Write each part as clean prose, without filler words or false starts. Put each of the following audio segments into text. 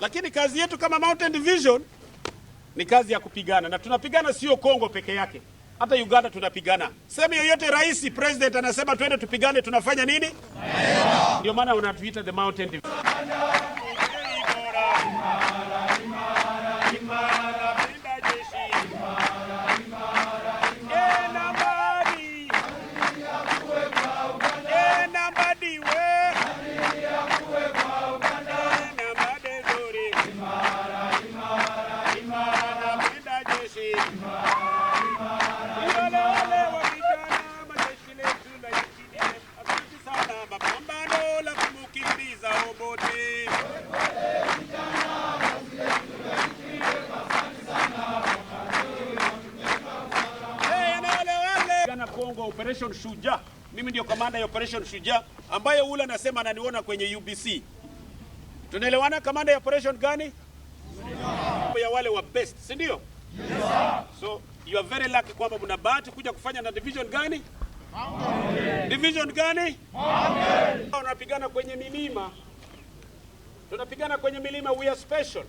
Lakini kazi yetu kama Mountain Division ni kazi ya kupigana, na tunapigana sio Kongo peke yake, hata Uganda tunapigana. Sehemu yoyote rais president anasema twende tupigane, tunafanya nini? Ndio maana unatuita the Mountain Division. Operation Shujaa. Mimi ndio kamanda ya Operation Shujaa ambayo ule anasema ananiona kwenye UBC. Tunaelewana kamanda ya operation gani? Ya wale wa best, si ndio? Yes. So you are very lucky kwamba mna bahati kuja kufanya na division gani? Mountain. Division gani? Mountain. Tunapigana kwenye milima. Tunapigana kwenye milima, we are special.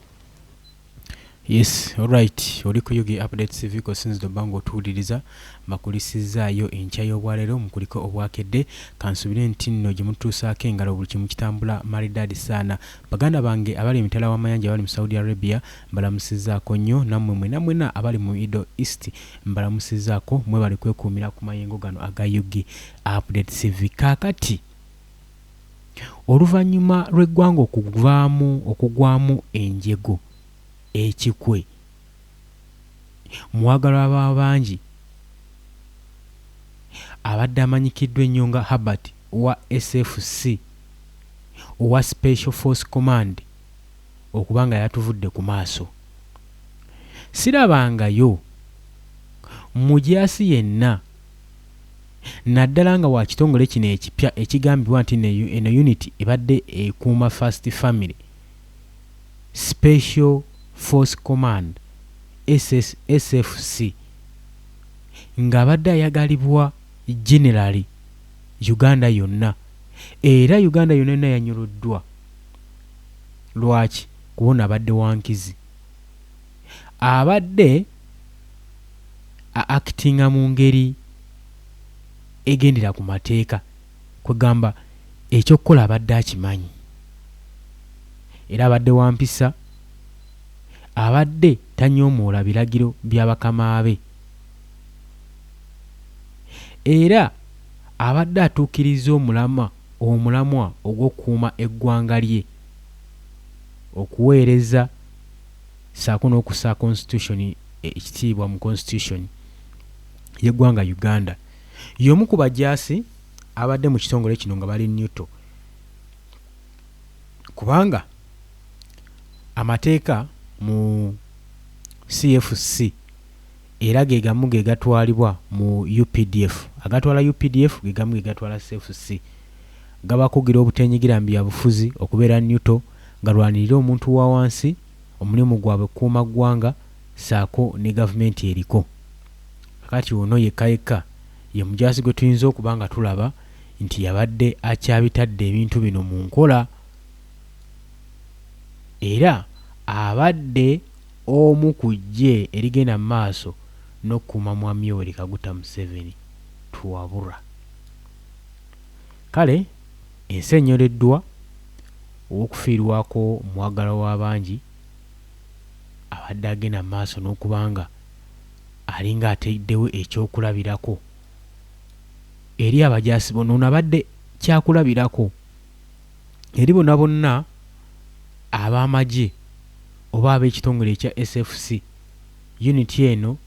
Yes, alright. Oliko yugi updates viko since the bango tuuliriza makulisizaayo enkya y'obwalero mukuliko obwakedde kansubire nti nno gye mutuusaako engalo buli kimu kitambula malidadi sana. Baganda bange abali emitala w'amayanja abali mu Saudi Arabia mbalamusizaako nnyo, nammwe mwena abali mu Middle East mbalamusizaako, mwe bali kwekuumira ku mayengo gano aga yugi updates vikakati. Oluvannyuma lw'eggwanga okugwamu enjego ekikwe, mwagalwa abangi abadde amanyikiddwa ennyo nga Herbert wa SFC owa Special Force Command okubanga yatuvudde ku maaso. Sirabangayo mujaasi yenna naddala nga wa kitongole kino ekipya ekigambibwa nti eno unit ebadde ekuuma First Family Special Force Command SFC nga abadde ayagalibwa generally Uganda yonna, era Uganda yonna yanyuluddwa. Lwaki? Kubona abadde wankizi, abadde actinga mu ngeri egendera ku mateeka, kwegamba ekyokukola abadde akimanyi, era abadde wampisa, abadde tanyoomoola biragiro bya bakama be, era abadde atuukiriza omulamwa ogw'okukuuma eggwanga lye, okuweereza saako n'okussa constitution ekitiibwa mu constitution y'eggwanga Uganda. Y'omu ku bajaasi abadde mu kitongole kino nga bali Newto, kubanga amateeka mu CFC era gegamu gegatwalibwa mu UPDF, agatwala UPDF gegamu gegatwala CFC, gabakugira obutenyigira mu byabufuzi okubeera Newto galwanirira omuntu wa wansi, omulimu gwabwe kuuma ggwanga saako ne gavumenti eriko. Kakati ono yekka ye mujaasi gwe tuyinza okuba nga tulaba nti yabadde akyabitadde ebintu bino mu nkola, era abadde omu ku ggye erigenda mu maaso n'okukuuma Mwami Yoweri Kaguta Museveni tuwabura. Kale ensi enyoleddwa olw'okufiirwako mwagala w'abangi abadde agenda mu maaso n'okubanga alinga ateeddewo ekyokulabirako eri abajaasi bono, ono abadde kyakulabirako eri bonna bonna ab'amagye oba ab'ekitongole ekya SFC. Unity eno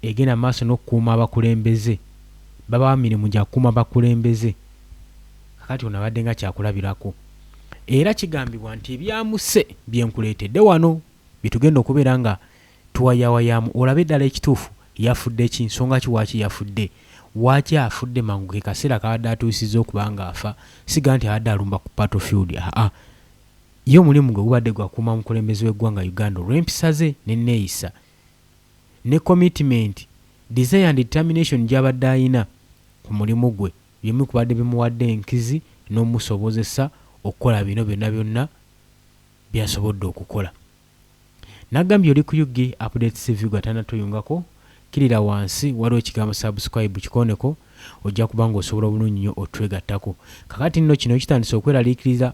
egenda maaso n'okukuuma abakulembeze, baba mirimu gya kukuuma abakulembeze. Kakati ono abadde nga kyakulabirako, era kigambibwa nti ebyamuse byenkuleetedde wano bitugenda okubeera nga tuwayawayamu olabe eddala ekituufu yafudde ki, nsonga ki waaki yafudde, waaki afudde mangu ke kaseera kabadde atuusizza okuba nga afa, siga nti abadde alumba ku battlefield. Ye omulimu gwe gubadde gwakuuma mukulembeze w'eggwanga Uganda olw'empisa ze n'enneeyisa ne commitment, desire and determination gy'abadde ayina ku mulimu gwe, byemu kubadde bimuwadde enkizi n'omusobozesa okukola bino byonna byonna byasobodde okukola. Nagambye oli ku UG Update TV gatana toyungako kirira wansi waliwo ekigambo subscribe kikoneko ojja kubanga osobola obulungi nnyo otwegattako. Kakati nno kino kitandise okweraliikiriza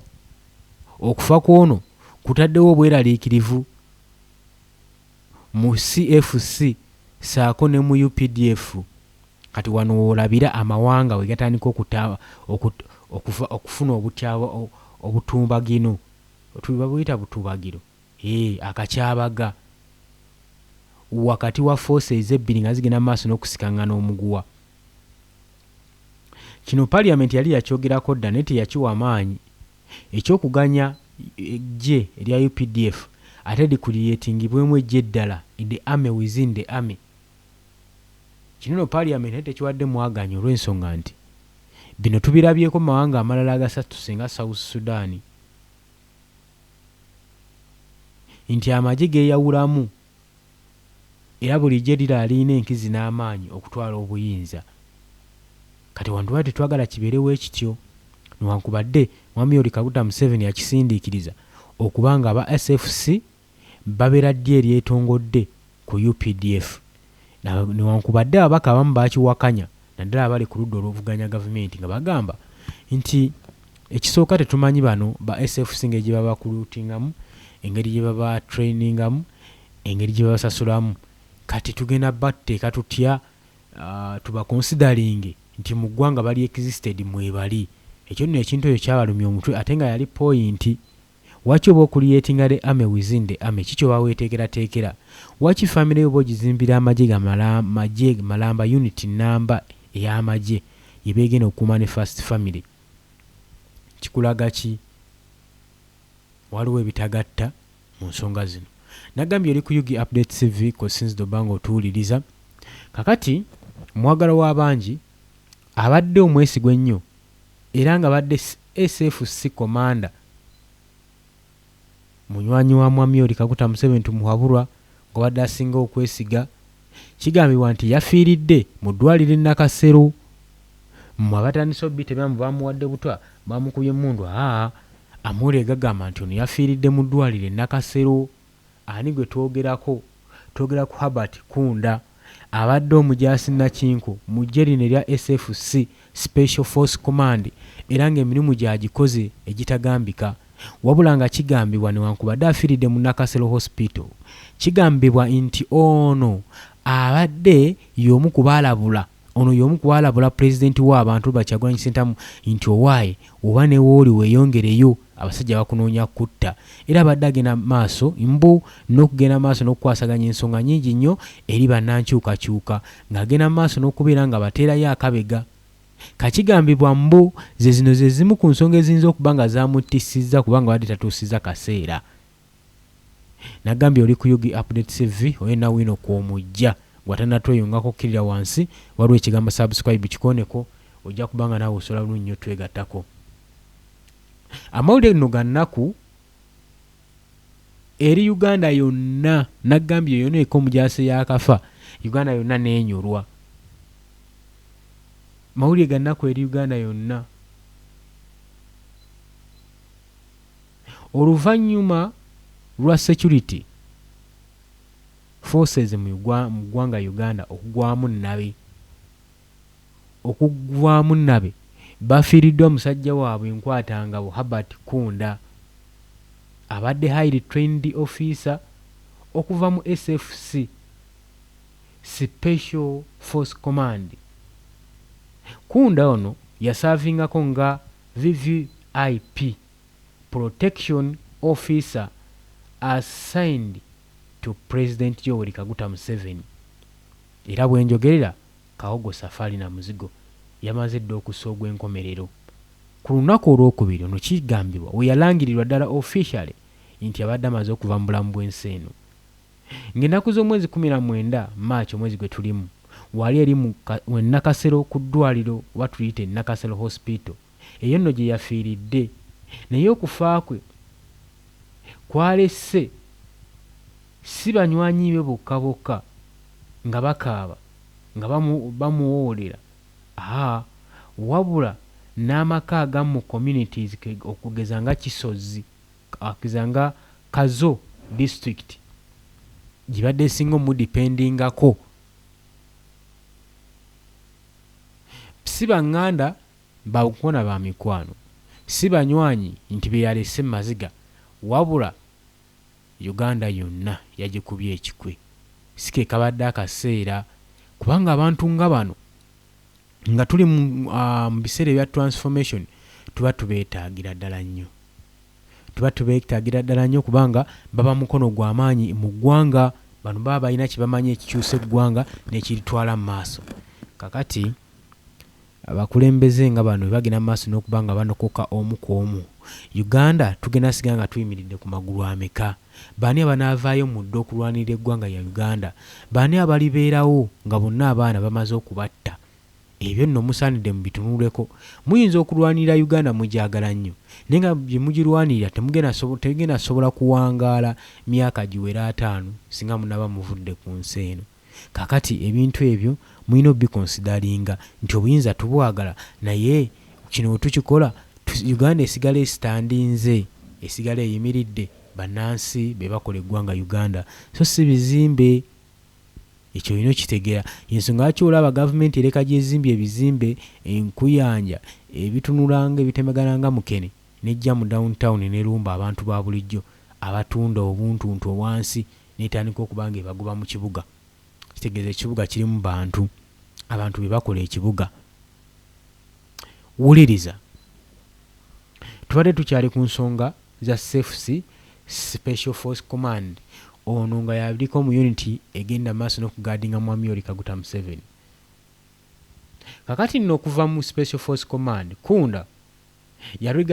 okufa kwono kutaddewo obweraliikirivu mu CFC saako ne mu UPDF. Kati wano olabira amawanga we gatandika okufuna obutyawa obutumbagino tubabuyita butubagiro akacyabaga wakati wa forces ebbiri nga zigenda maaso n'okusikangana omuguwa. Kino parliament yali yakyogerako dda naye teyakiwa amaanyi ekyokuganya eggye erya UPDF ate likulietingibwemu eggye eddala the army within the army. Kino no parliament naye tekiwadde mwaganya olw'ensonga nti bino tubirabyeko mu mawanga amalala agasatu singa South Sudan nti amagye geeyawulamu era buli gye lira alina enkizi n'amaanyi okutwala obuyinza. Kati wantu tetwagala kibeerewo ekityo newankubadde mwami Yoweri Kaguta Museveni yakisindiikiriza okubanga aba SFC babeera ddi eryetongodde ku UPDF newankubadde ababaka abamu bakiwakanya naddala abali ku ludda olw'ovuganya gavumenti nga bagamba nti ekisooka tetumanyi bano ba SFC engeri gye baba kuluutingamu, engeri gye baba trainingamu, engeri gye babasasulamu. Kati tugenda batteeka tutya tubakonsidalinge nti mu ggwanga bali existed mwebali. Ekyo nno ekintu ekyo kyabalumya omutwe ate nga yali pointi. Waki oba okuliyetinga the army within the army kikyo baweteekerateekera? Waki family oba ogizimbira amagye malamba unit namba ey'amagye ye beegenda okukuuma ne first family? Kikulaga ki? Waliwo ebitagatta mu nsonga zino. Nagambye oli ku UG Update TV ko since dobanga otuwuliriza. Kakati mwagala w'abangi abadde omwesigwa ennyo era nga badde SFC commander munywanyi wa mwami Yoweri Kaguta Museveni tumuhabulwa nga badde asinga okwesiga. Kigambibwa nti yafiiridde mu ddwaliro e Nakasero. Mmwe abatandise obbite byamu bamuwadde butwa bamukubye emmundu amawulire gagamba nti ono yafiiridde mu ddwaliro e Nakasero. Ani gwe twogerako? Twogera ku Herbert Kunda abadde omujaasi Nakinku mu ggye lino erya SFC Special Force Command era ng'emirimu gyagikoze egitagambika. Wabula nga kigambibwa newankubadde afiiridde mu Nakasero Hospital, kigambibwa nti ono abadde y'omu kubaalabula. Ono y'omu kubaalabula pulezidenti w'abantu Kyagulanyi Ssentamu nti owaaye oba ne wooli weeyongereyo abasajja bakunoonya kutta. Era abadde agenda maaso n'okugenda maaso n'okukwasaganya ensonga nnyingi nnyo eri bannankyukakyuka ng'agenda maaso n'okubeera nga bateerayo akabega. Kakigambibwa ze zino ze zimu ku nsonga eziyinza okuba nga zaamuttisizza kubanga badde tatuusizza kaseera. Nagambye oli ku UG Update TV oyena wino kw'omujja gwatanatweyungako kirira wansi waliwo ekigambo subscribe kikoneko ojja kubanga naawe osobola bulungi nnyo twegattako. Amawulire gano ga nnaku eri Uganda yonna. Nagambye yonna eko omujaasi yakafa Uganda yonna neenyolwa. Mawulire ga nnaku eri Uganda yonna. Oluvannyuma lwa security forces mu ggwanga Uganda okugwamu nnabe bafiiriddwa musajja waabwe enkwatangabo Herbert Kunda abadde highly trained officer okuva mu SFC Special Force Command. Kunda ono yasaavingako nga VVIP Protection Officer assigned to President Yoweri Kaguta Museveni. Era bwenjogerera Kawogo Safari na muzigo yamaze dda okussa ogw'enkomerero. Ku lunaku olwokubiri ono kigambibwa we yalangirirwa ddala officially nti abadde amaze okuva mu bulamu bw'ensi eno. Ng'ennaku z'omwezi 19 Maachi omwezi gwe tulimu wali eri mu Nakasero ku ddwaliro watuyite Nakasero Hospital. Eyo nno gye yafiiridde naye okufa kwe kwalese si banywanyi be bokka nga bakaaba nga bamuwoolera wabula n'amaka agamu mu communities okugeza nga Kisozi akizanga Kazo district gibadde singa omudipendingako si banganda bakukona ba mikwano si banywanyi nti beyalese maziga wabula Uganda yonna yagikubye ekikwe sike kabadde akaseera kubanga abantu nga bano nga tuli mu biseera bya transformation tuba tubeetaagira ddala nnyo kubanga baba mukono gw'amaanyi mu ggwanga bano baba balina kye bamanyi ekikyusa eggwanga n'ekiritwala mu maaso kakati abakulembeze nga bano bagenda mu maaso n'okubanga banokoka omu ku omu Uganda tugenda siga nga tuyimiridde ku magulu ameka baani abanaavaayo mu dda okulwanirira eggwanga ya Uganda baani abalibeerawo nga bonna abaana bamaze okubatta ebyo nno musaanidde mubitunuleko muyinza okulwanirira Uganda mujagala nnyo naye nga bye mugirwanirira tegenda sobola kuwangaala myaka giwera 5 singa munaba muvudde ku nsi eno kakati ebintu ebyo muyina obikonsidalinga nti obuyinza tubwagala naye kino tukikola Uganda esigala esitandinze esigala eyimiridde bannansi be bakola eggwanga Uganda so si bizimbe ekyo ino kitegeera ensonga lwaki olaba gavumenti ereka gyezimbye ebizimbe enkuyanja ebitunulanga ebitemegananga mukene nejja mu downtown nerumba abantu ba bulijjo abatunda obuntuntu obwansi netandika okubanga ebagoba mu kibuga kitegeeza ekibuga kirimu abantu be bakola ekibuga wuliriza tubadde tukyali ku nsonga za SAFC Special Force Command ono nga yaliko mu unity egenda maaso n'okugaadinga Mwami Yoweri Kaguta Museveni kakati nno okuva mu Special Force Command Kunda yali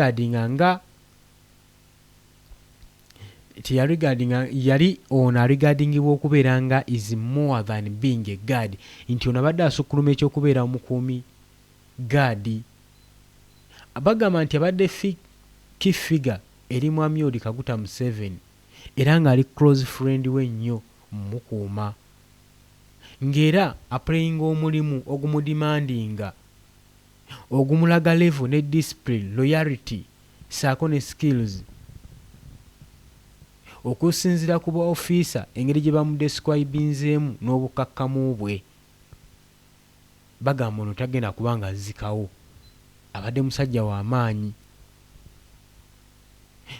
ono regardingibwa okubeera nga is more than being a guard nti ono abadde asukkuluma ekyokubeera omukuumi guard abagamba nti abadde key figure eri Mwami Yoweri Kaguta Museveni era nga ali close friend we nnyo mukuuma ng'era aplayinga omulimu ogumudimandinga ogumulaga level ne discipline loyalty saako ne skills okusinzira ku ba officer engeri gye bamudescribinzeemu n'obukakkamu bwe bagamba ono tagenda kubanga azikawo abadde musajja w'amaanyi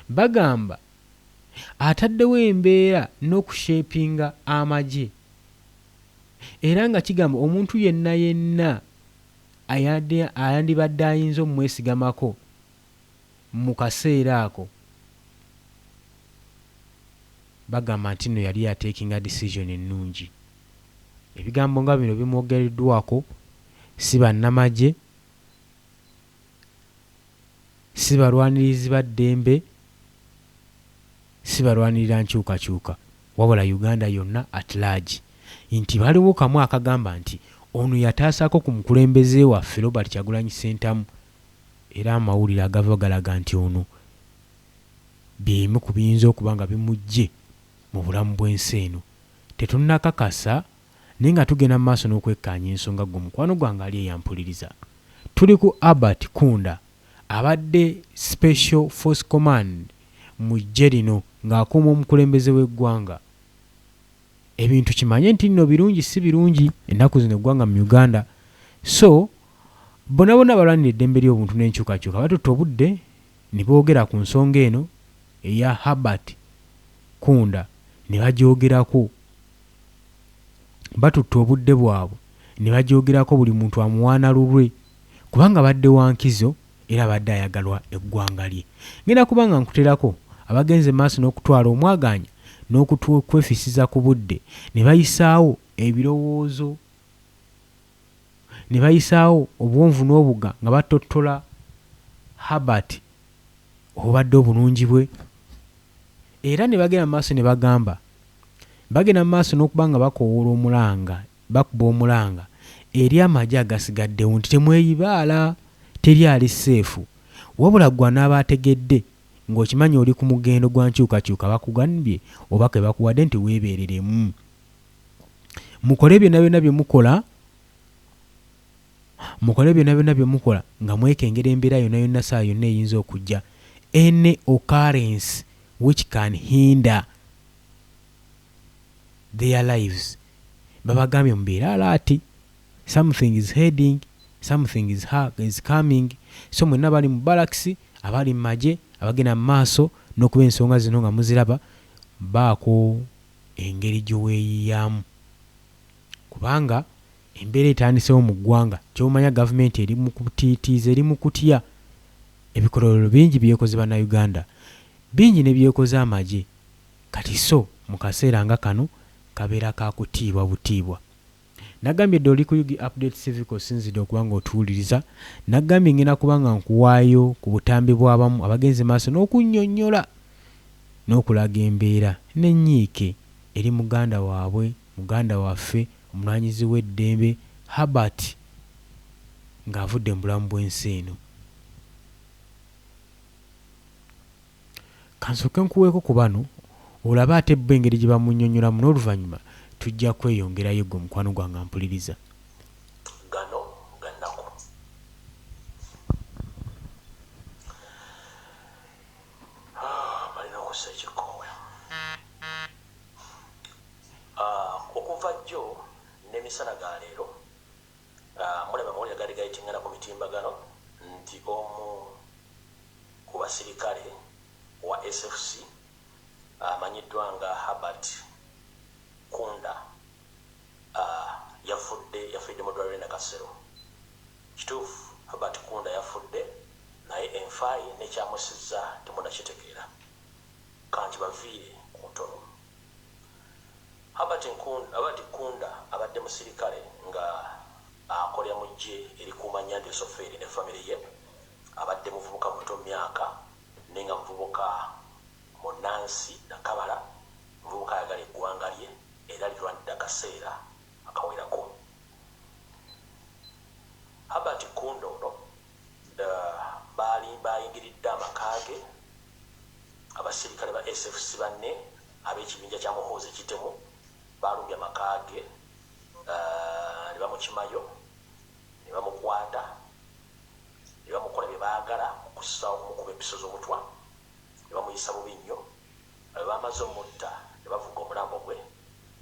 bagamba ataddewo embeera n'okushepinga amagye era nga kigamba omuntu yenna ayandibadde ayinza omwesigamako mu kaseera ako bagamba nti nno yali yatekinga decision ennungi ebigambo nga bino bimwogereddwako si bannamagye si balwanirizi ba ddembe si balwanirira nkyukakyuka wabula Uganda yonna at large nti baliwo kamu akagamba nti ono yataasako ku mukulembeze waffe Robert Kyagulanyi Ssentamu era amawulire agava galaga nti ono byemu ku biyinza okuba nga bimujje mu bulamu bw'ensi eno tetunnakakasa naye nga tugenda mu maaso n'okwekkaanya ensonga gwe mukwano gwange ali eyampuliriza tuli ku Albert Kunda abadde Special Force Command mu ggye lino ng'akuuma omukulembeze w'eggwanga ebintu kimanye nti nno birungi si birungi ennaku zino eggwanga mu Uganda so bonna balwanira eddembe ly'obuntu n'enkyukakyuka batutte obudde ne boogera ku nsonga eno eya Albert Kunda ne bagyogerako batutte obudde bwabwe ne bagyogerako buli muntu amuwaana lulwe kubanga badde wankizo era badde ayagalwa eggwanga lye ngenda kubanga nkuterako abagenze maaso n'okutwala omwaganya n'okukwefisiza ku budde ne bayisaawo ebirowoozo ne bayisaawo obwonvu n'obuga nga batottola Albert obadde obulungi bwe era ne bagenda mu maaso ne bagamba bagenda mu maaso n'okuba nga bakuba omulanga eri amagye agasigaddewo nti temweyibaala teri ali seefu wabula gwe anaaba ategedde ng'okimanyi oli ku mugendo gwa nkyukakyuka bakugambye oba ke bakuwadde nti weebeereremu mukole byonna bye mukola nga mwekengera embeera yonna saa yonna eyinza okujja any occurrence which can hinder their lives. Babagambye mubeera alert, something is heading, something is coming. So mwenna bali mu barracks, abali mu magye, abagenda mu maaso n'okuba ensonga zino nga muziraba, baako engeri gy'oweeyiyaamu, kubanga embeera etandisewo mu ggwanga. Kyomanya gavumenti eri mu kutiitiiza, eri mu kutya. Ebikololo bingi byekoze bannayuganda, bingi ne byekoze amagye. Kati so mu kaseera nga kano kabeera ka kutiibwa butiibwa. Nagambye dde oli ku Yugi Update Civic osinzidde okuba nga otuwuliriza. Nagambye ngenda kuba nga nkuwaayo ku butambi bw'abamu abagenze maaso n'okunnyonnyola n'okulaga embeera n'ennyiike eri muganda waabwe, muganda waffe omulwanyizi w'eddembe Herbert ng'avudde mu bulamu bw'ensi eno. Kansooke nkuweeko ku bano olabe ate bo engeri gye bamunnyonnyolamu, n'oluvannyuma tujja kweyongerayo gwe mukwano gwange mpuliriza. Gano gannaku balina okussa ekikoowe okuva jjo n'emisana ga leero mulaba amawulire gaali gayitingana ku mitimbagano nti omu ku basirikale wa SFC amanyiddwa nga Herbert Kunda yafudde mu ddwaliro e Nakasero. Kituufu Herbert Kunda yafudde, naye enfaayi n'ekyamusizza temunnakitegeera. Kanti baviire ku ntono. Herbert Kunda abadde musirikale nga akolera mu ggye erikuuma Nnyanja Sofeeri ne famire ye. Abadde muvubuka muto myaka nenga muvubuka munnansi Nakabala, muvubuka ayagala eggwanga lye era lirwanidde akaseera akawerako. Herbert Kunda ono bayingiridde amaka ge abasirikale ba SFC banne ab'ekibinja kya Muhoozi Kitemu, balumbye amaka ge ne bamukimayo, ne bamukwata, ne bamukola bye baagala okussa okumukuba empiso z'omutwa, ne bamuyisa bubi nnyo. Bwe bamaze omutta ne bavuga omulambo gwe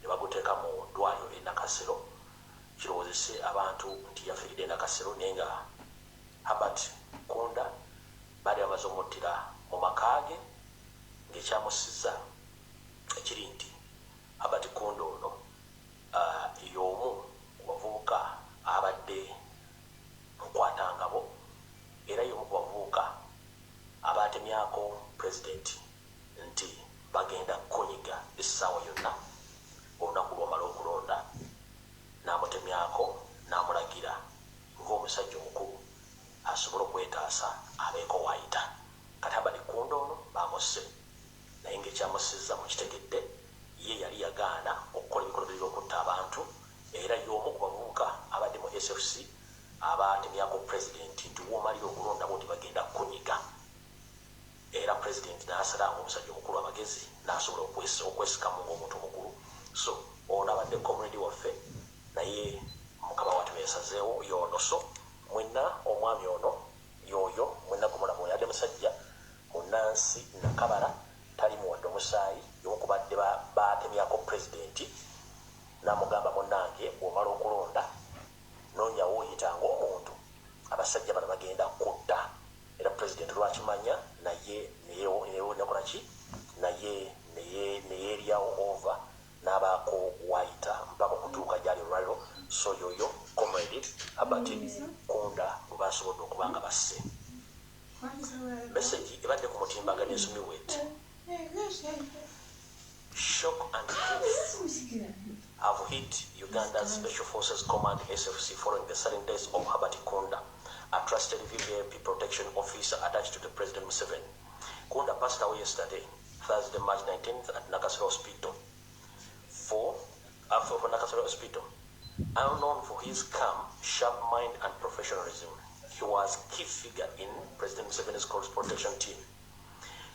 ne baguteeka mu ddwaliro e Nakasero, kirowoozese abantu nti yafiiridde e Nakasero, naye nga Herbert Kunda baali bamaze omuttira mu maka ge, ng'ekyamusizza ekiri nti Herbert Kunda ono y'omu ku bavubuka abadde mukwatangabo, era y'omu ku bavubuka abatemyako pulezidenti nti bagenda kukonyiga essaawa yonna olunaku lw'omala okulonda, n'amutemyako n'amulagira ng'omusajja omukulu asobole okwetaasa abeeko waayita. Kati Herbert Kunda ono baamusse, naye ng'ekyamusizza mukitegedde, ye yali yagaana okukola ebikolwa by'okutta abantu, era y'omu ku bavubuka abadde mu SFC abatemyako pulezidenti nti w'omalira okulonda bo nti bagenda kukonyiga. Era pulezidenti n'asalanga omusajja omukulu amagezi n'asobola okwesikamu ng'omuntu omukulu. So ono abadde community waffe, naye mukama wattu yasazeewo y'ono. So mwenna omwami ono y'oyo mwenna gumulaba oyo adde musajja munnansi Nakabala, tali muwadde omusaayi, y'omu ku badde batemyako pulezidenti, n'amugamba munnange bw'omala okulonda noonyawo oyitanga omuntu abasajja bano bagenda kutta. Era pulezidenti lwakimanya naye nekolaki naye neyeeryawo ova n'abaako waayita mpaka okutuuka gyali olwaliro. So yoyo comrade Herbert Kunda bwe basobodde okuba nga basse. Message ebadde ku mutimbagano esumiwe eti shock and grief have hit Uganda's Special Forces Command SFC following the sudden death of Herbert Kunda, a trusted VVIP protection officer attached to the President Museveni. Kunda passed away yesterday, Thursday, March 19th at Nakasero Hospital. For Nakasero Hospital, unknown for his calm, sharp mind and professionalism, he was a key figure in President Museveni's close protection team.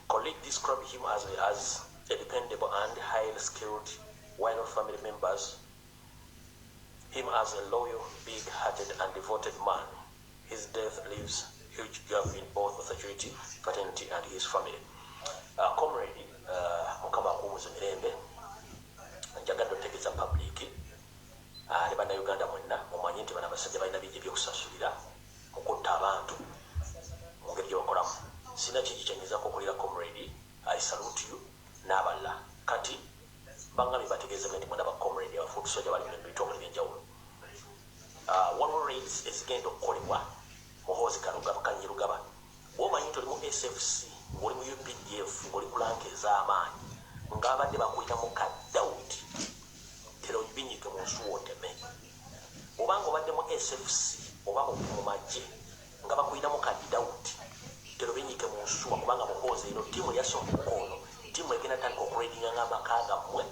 Colleagues described him as a dependable and highly skilled, while family members him as a loyal, big-hearted and devoted man. His death leaves huge gap in both security, fraternity and his family. Comrade salute you n'abalala kati bangami bategeeza nti mwena bakomrade abafuuti soja bali mu bitongole by'enjawulo waliwo raids ezigenda okukolebwa Muhoozi Kanyirugaba bw'omanyi nti oli mu SFC ng'oli mu UPDF ng'oli ku lanka ez'amaanyi ng'abadde bakuyitamu ka Daudi tera obinyike mu nsuwa oteme obanga obadde mu SFC oba mu magye nga bakuyitamu ka Daudi tera obinyike mu nsuwa kubanga Muhoozi eno ttiimu lyasooka ono ttiimu egenda tandika okuredinga ng'amaka gammwe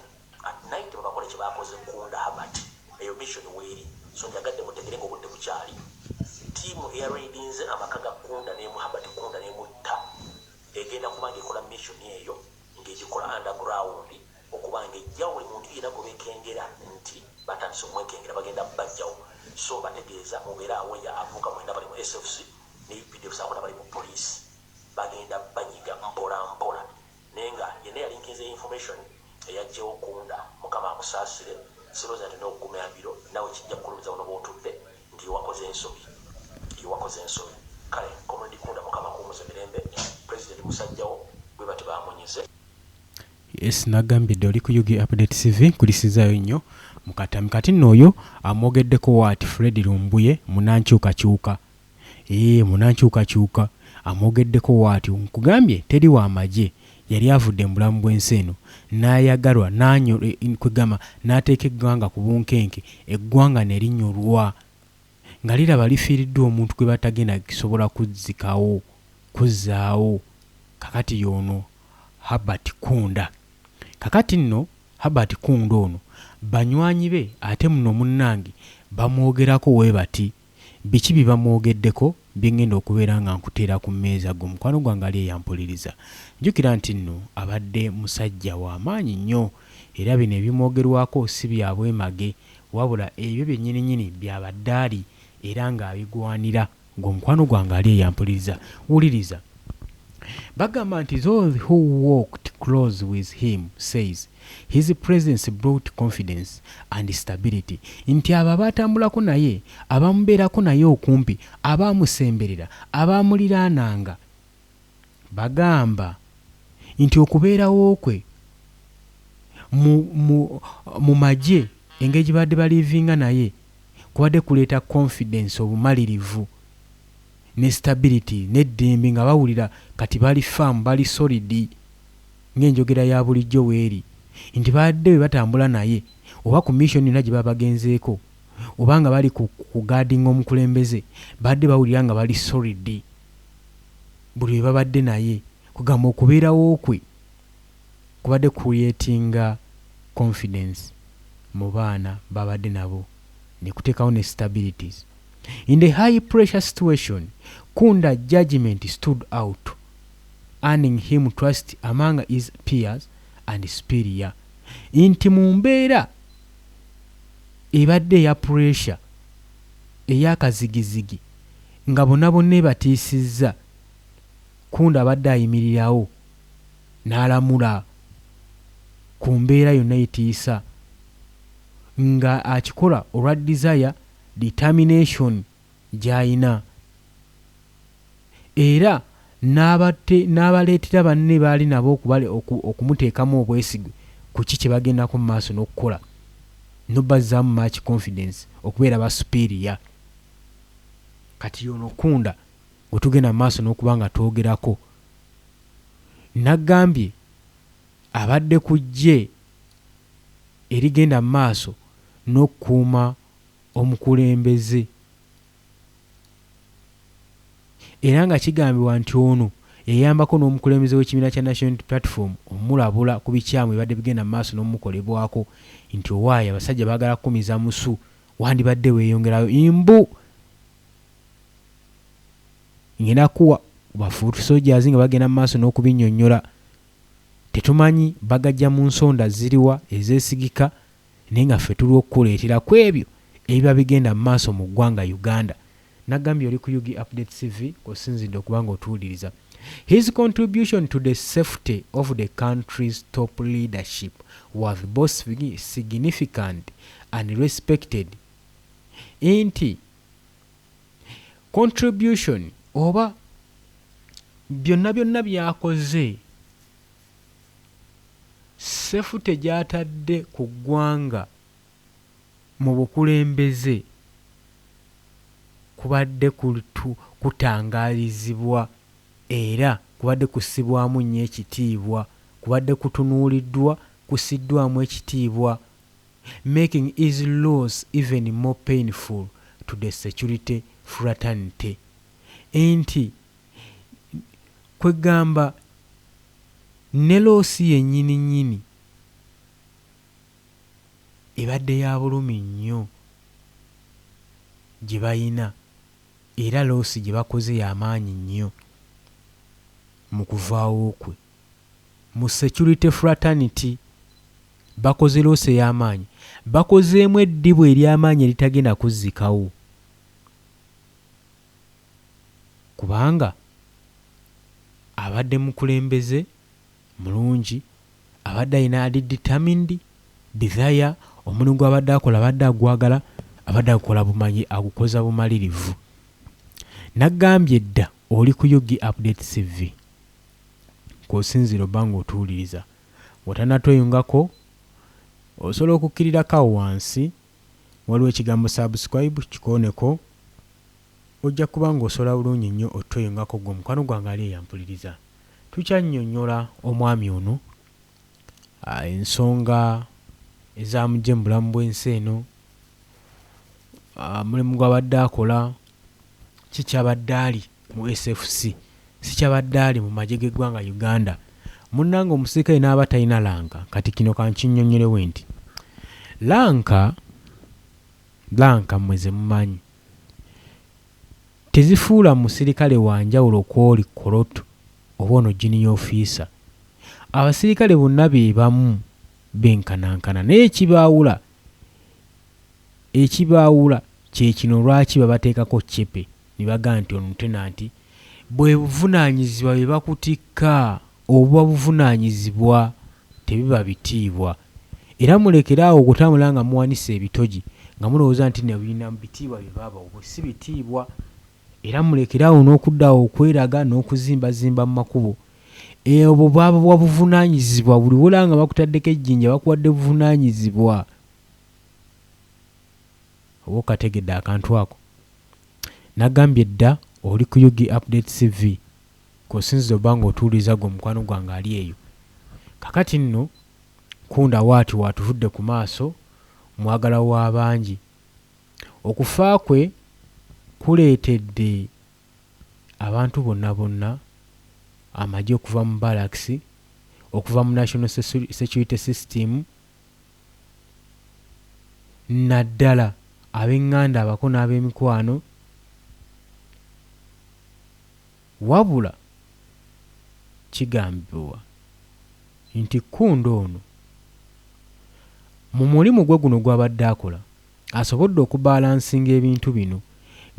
at night babakole kye bakoze Kunda Habert eyo mission weeri so njagadde mutegere ng'obudde bukyali ttiimu eyaredinze amaka ga Kunda n'emu Habert Kunda n'emutta egenda kubanga ekola mission eyo ng'egikola underground okubanga ejjawo buli muntu yina gwe bekengera nti batandise omwekengera bagenda bajjawo so bategeeza mubeera awo ya avuka mwenda bali mu SFC ne UPDF saakona bali mu poliisi bagenda banyiga mpola mpola naye nga yenna yalinkiza information eyajjewo Kunda mukama amusaasire sirooza nti n'okugumyambiro nawe kijja kukulumiza buno bw'otudde nti wakoze ensobi kale Comrade Kunda mukama kuumuza mirembe President musajjawo bwe bati bamunyize. Yes, nagambidde oli ku UG Update TV kulisizaayo nnyo mukatami kati n'oyo amwogeddeko waati Fred Lumbuye munankyukakyuka munankyukakyuka amwogeddeko waati nkugambye teri wa magye yali avudde mu bulamu bw'ensi eno n'ayagalwa kwegamba n'ateeka eggwanga ku bunkenke eggwanga ne linnyulwa nga liraba lifiiriddwa omuntu gwe batagenda kisobola kuzzaawo kakati y'ono Habert Kunda. Kakati nno Habert Kunda ono banywanyi be ate muno munnange bamwogerako we bati biki bye bamwogeddeko byengenda okubeera nga nkuteera ku mmeeza gwe mukwano gwange ali eyampuliriza. Njukira nti nno abadde musajja w'amaanyi nnyo era bino ebimwogerwako si bya bwemage wabula ebyo byennyininyini bya baddaali era ng'abigwanira gwe mukwano gwange ali eyampuliriza. Wuliriza. Bagamba nti those who walked close with him says his presence brought confidence and stability. Nti abo abatambulako naye abamubeerako naye okumpi abaamusemberera abaamuliraananga bagamba nti okubeerawo kwe mu magye engeri gye badde balivinga naye kubadde kuleeta confidence obumalirivu ne stability n'eddembe nga bawulira kati bali firm bali solid ng'enjogera ya bulijjo weeri nti badde batambula naye oba ku mission yonna gye babagenzeeko oba nga bali ku guarding omukulembeze badde bawulira nga bali solid buli we babadde naye kugamba okubeerawo kwe kubadde creatinga confidence mu baana babadde nabo ne kuteekawo ne stabilities. In the high pressure situation, Kunda's judgment stood out, earning him trust among his peers and superior. Inti mu mbeera ebadde eya pressure ey'akazigizigi nga bonna bonna batiisizza Kunda abadde ayimirirawo n'alamula ku mbeera yonna etiisa nga akikola olwa desire determination gy'ayina era n'abaleetera banne baali nabo okumuteekamu obwesigwe ku ki kye bagendako mu maaso n'okukola n'obazzaamu much confidence okubeera ba superior. Kati yono Kunda gwe tugenda mu maaso n'okuba nga twogerako naggambye abadde ku ggye erigenda mu maaso n'okukuuma omukulembeze era nga kigambibwa nti ono yayambako n'omukulembeze w'ekibiina kya National Platform omulabula ku bikyamu ebadde bigenda mu maaso n'omukolebwako nti owaayo abasajja baagala kukumiza musu wandibadde weeyongerayo imbu ngenda kuwa bafuutu soldiers nga bagenda mu maaso n'okubinnyonnyola tetumanyi bagajja mu nsonda ziriwa ezeesigika naye nga ffe tuli okukuleetera ku ebyo ebiba bigenda mu maaso mu ggwanga Uganda. Nagambye oli ku UG Update TV osinzidde okuba nga otuwuliriza. His contribution to the safety of the country's top leadership was both significant and respected. Inti contribution oba byonna byakoze ssefu tegyatadde ku ggwanga mu bukulembeze kubadde kutangaalizibwa era kubadde kussibwamu nnyo ekitiibwa, kubadde kutunuuliddwa, kussiddwamu ekitiibwa, making his loss even more painful to the security fraternity. Enti kwegamba ne loosi yennyini nnyini ebadde ya bulumi nnyo gye bayina, era loosi gye bakoze y'amaanyi nnyo mu kuvaawo kwe. Mu security fraternity bakoze loosi ey'amaanyi, bakozeemu eddibu ery'amaanyi eritagenda kuzzikawo, kubanga abadde mukulembeze mulungi, abadde ayina ali determined desire, omulimu gw'abadde akola abadde agwagala, abadde agukola bumanyi, agukoza bumalirivu. Naggambye dda oli ku Yugi Update TV kw'osinziira obba ng'otuwuliriza. Bw'otannatweyungako osobola okukkirirako awo wansi waliwo ekigambo subscribe, kikooneko, ojja kuba ng'osobola bulungi nnyo otweyungako gwe mukwano gwange ali eyampuliriza. Tukyannyonnyola omwami ono ensonga ezamugye mu bulamu bw'ensi eno, mulimu gw'abadde akola, ki kyabadde ali mu SFC, si kyabadde ali mu magye g'eggwanga Uganda. Munnange omusirikale n'aba talina lanka, kati kino kankinnyonnyolewo nti lanka mmwe ze mumanyi tezifuula musirikale wa njawulo kw'oli koloto oba ono junior officer. Abasirikale bonna be bamu benkanankana, naye ekibaawula kye kino lwaki babateekako ccepe ne bagamba nti omutenanti bwe buvunaanyizibwa bye bakutikka obuba buvunaanyizibwa tebiba bitiibwa. Era mulekeraawo okutambula nga muwanisa ebitogi nga mulowooza nti ne birina bitiibwa bye baaba, obwo si bitiibwa. Era mulekeraawo n'okuddawo okweraga n'okuzimbazimba mu makubo, obwo bwaba bwa buvunaanyizibwa. Buli wola nga bakutaddeko ejjinja bakuwadde buvunaanyizibwa. Oba okategedde akantu ako. Naggambye dda oli ku Yugi Update TV kw'osinziira obba ng'otuwuliriza gwe mukwano gwange ali eyo. Kakati nno kunda waati watuvudde ku maaso, mwagala w'abangi. Okufa kwe kuleetedde abantu bonna amagye okuva mu barracks, okuva mu national security system, naddala ab'eŋŋanda abako n'ab'emikwano. Wabula kigambibwa nti Kunda ono mu mulimu gwe guno gw'abadde akola asobodde okubalansinga ebintu bino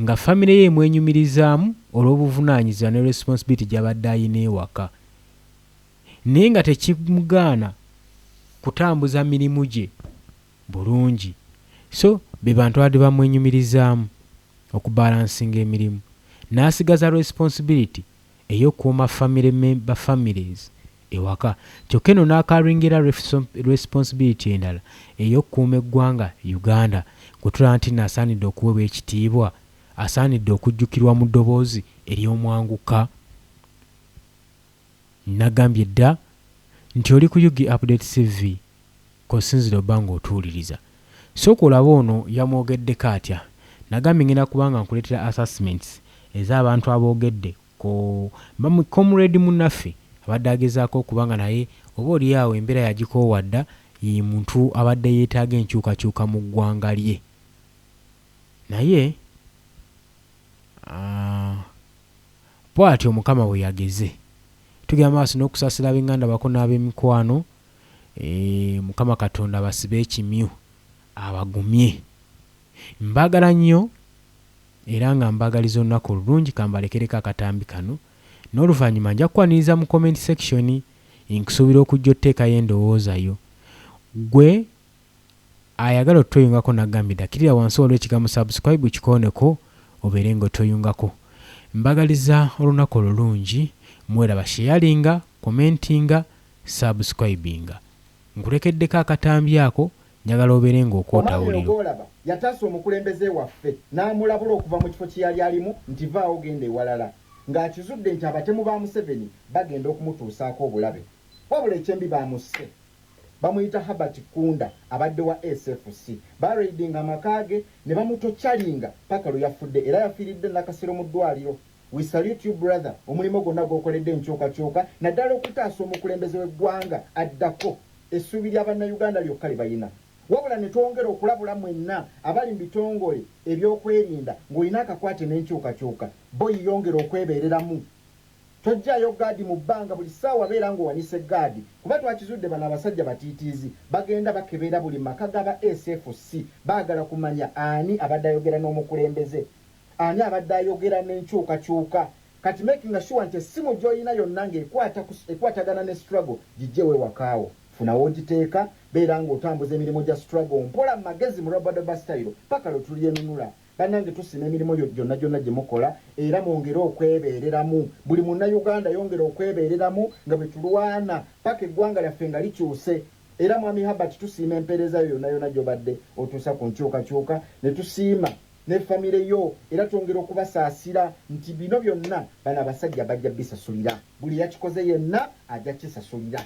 nga famire ye emwenyumirizaamu olw'obuvunaanyizibwa ne responsibility gy'abadde ayina ewaka, naye nga tekimugaana kutambuza mirimu gye bulungi. So be bantu abadde bamwenyumirizaamu okubalansinga emirimu, n'asigaza responsibility ey'okukuuma families ewaka. Kyokka eno n'akaringira responsibility endala ey'okukuuma eggwanga Uganda, kutula nti asaanidde okuweebwa ekitiibwa, asaanidde okujjukirwa mu ddoboozi ery'omwanguka. Nagambye dda nti oli ku Yugi Update TV kw'osinziira obba ng'otuwuliriza. Sooka olaba ono yamwogeddeko atya. Nagambye ngenda kubanga nkuleetera assessments ez'abantu aboogedde comrade munnaffe abadde agezaako okubanga naye oba oliawo embeera yagikoowadda, ye muntu abadde yeetaaga enkyukakyuka mu ggwanga lye. Naye bw'atyo Mukama bwe yageze. Tugenda maaso n'okusaasira ab'eŋŋanda bako n'ab'emikwano. Mukama Katonda basibe ekimyu abagumye. Mbagala nnyo era nga mbagaliza olunaku olulungi. Kambalekereko akatambi kano, n'oluvannyuma nja kukwaniriza mu comment section. Nkusuubira okujja otteekayo endowooza yo. Gwe ayagala otweyungako naggambye ddakirira wansi waliwo ekigambo subscribe, kikooneko obeere ng'otweyungako. Mbagaliza olunaku olulungi. Mweraba sharinga, commentinga, subscribinga. nkulekeddeko akatambi ako njagala obeere ng'okoota wuliro. Ogolaba yataasa omukulembeze waffe n'amulabula okuva mu kifo kye yali alimu nti vaawo genda ewalala ng'akizudde nti abatemu ba Museveni bagenda okumutuusaako obulabe. Wabula ekyembi bamusse. Bamuyita Herbert Kunda abadde wa SFC. Baraidinga amaka ge ne bamutokyalinga paka lwe yafudde era yafiiridde nakasero mu ddwaliro. We salute you brother. Omulimu gwonna gw'okoledde enkyukakyuka naddala okutaasa omukulembeze w'eggwanga addako essuubi ly'Abannayuganda lyokka lye balina. Wabula ne twongera okulabula mwenna abali mu bitongole ebyokwerinda ng'olina akakwate n'enkyukakyuka bo yongera okwebeereramu. Tojjayo gaadi mu bbanga buli ssaawa beera ng'owanise gaadi kuba twakizudde bano abasajja batiitiizi bagenda bakebeera buli maka g'aba SFC baagala kumanya ani abadde ayogera n'omukulembeze ani abadde ayogera n'enkyukakyuka kati making sure nti essimu gy'olina yonna ng'ekwatagana ne struggle gijjewe wakaawo funawo ogiteeka beera ng'otambuza emirimu gya struggle mpola mu magezi mu Robodoba style paka lwe tulyenunula. Bannange tusima emirimu gyonna gye mukola era mwongere okwebeereramu. Buli munnayuganda yongera okwebeereramu nga bwe tulwana paka eggwanga lyaffe nga likyuse. Era mwami Herbert tusiima empeereza yo yonna gy'obadde otuusa ku nkyukakyuka ne tusiima ne famire yo era twongera okubasaasira nti bino byonna bano abasajja bajja bisasulira. Buli yakikoze yenna ajja kisasulira.